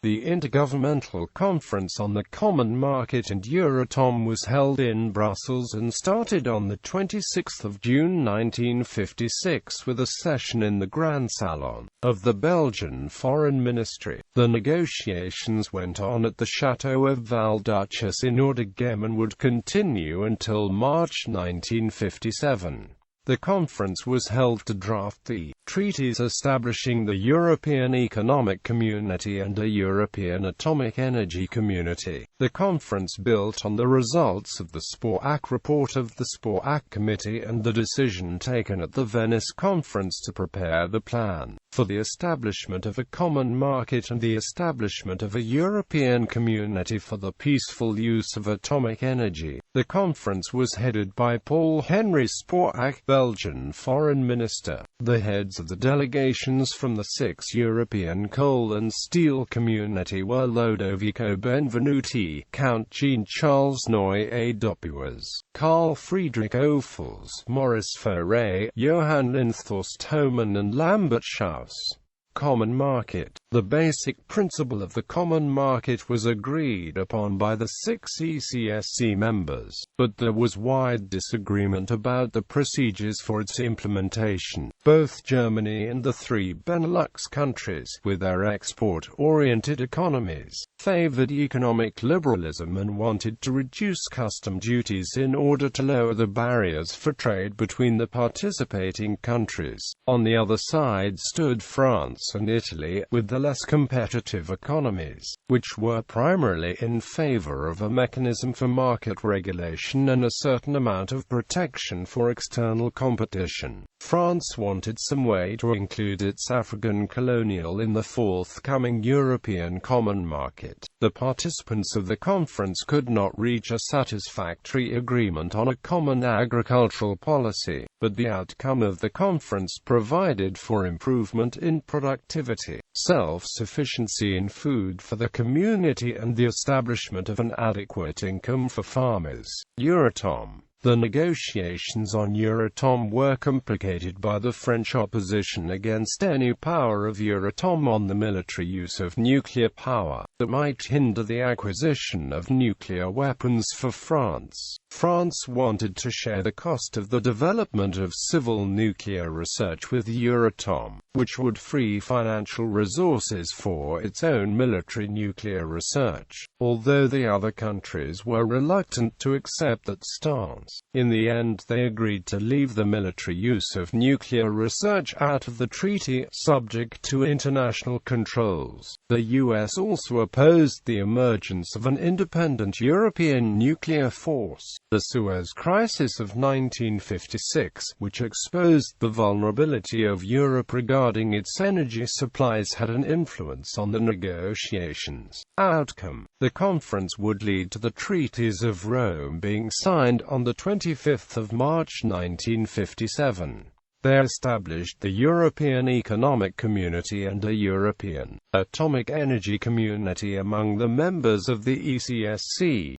The Intergovernmental Conference on the Common Market and Euratom was held in Brussels and started on 26 June 1956 with a session in the Grand Salon of the Belgian Foreign Ministry. The negotiations went on at the Château of Val-Duchesse in Auderghem and would continue until March 1957. The conference was held to draft the treaties establishing the European Economic Community and a European Atomic Energy Community. The conference built on the results of the Spaak Report of the Spaak Committee and the decision taken at the Venice Conference to prepare the plan for the establishment of a common market and the establishment of a European community for the peaceful use of atomic energy. The conference was headed by Paul-Henri Spaak, Belgian Foreign Minister. The heads of the delegations from the 6 European coal and steel community were Lodovico Benvenuti, Count Jean-Charles Noyer Dupuis, Carl Friedrich Ophuls, Maurice Faure, Johann Linthorst Homan and Lambert Schaus. Common Market. The basic principle of the common market was agreed upon by the 6 ECSC members, but there was wide disagreement about the procedures for its implementation. Both Germany and the 3 Benelux countries, with their export-oriented economies, favored economic liberalism and wanted to reduce custom duties in order to lower the barriers for trade between the participating countries. On the other side stood France and Italy, with the less competitive economies, which were primarily in favor of a mechanism for market regulation and a certain amount of protection for external competition. France wanted some way to include its African colonial in the forthcoming European Common Market. The participants of the conference could not reach a satisfactory agreement on a common agricultural policy, but the outcome of the conference provided for improvement in productivity, self-sufficiency in food for the community and the establishment of an adequate income for farmers. Euratom. The negotiations on Euratom were complicated by the French opposition against any power of Euratom on the military use of nuclear power that might hinder the acquisition of nuclear weapons for France. France wanted to share the cost of the development of civil nuclear research with Euratom, which would free financial resources for its own military nuclear research, although the other countries were reluctant to accept that stance. In the end they agreed to leave the military use of nuclear research out of the treaty, subject to international controls. The US also opposed the emergence of an independent European nuclear force. The Suez Crisis of 1956, which exposed the vulnerability of Europe regarding its energy supplies, had an influence on the negotiations. Outcome. The conference would lead to the Treaties of Rome being signed on the 25th of March 1957. They established the European Economic Community and a European Atomic Energy Community among the members of the ECSC.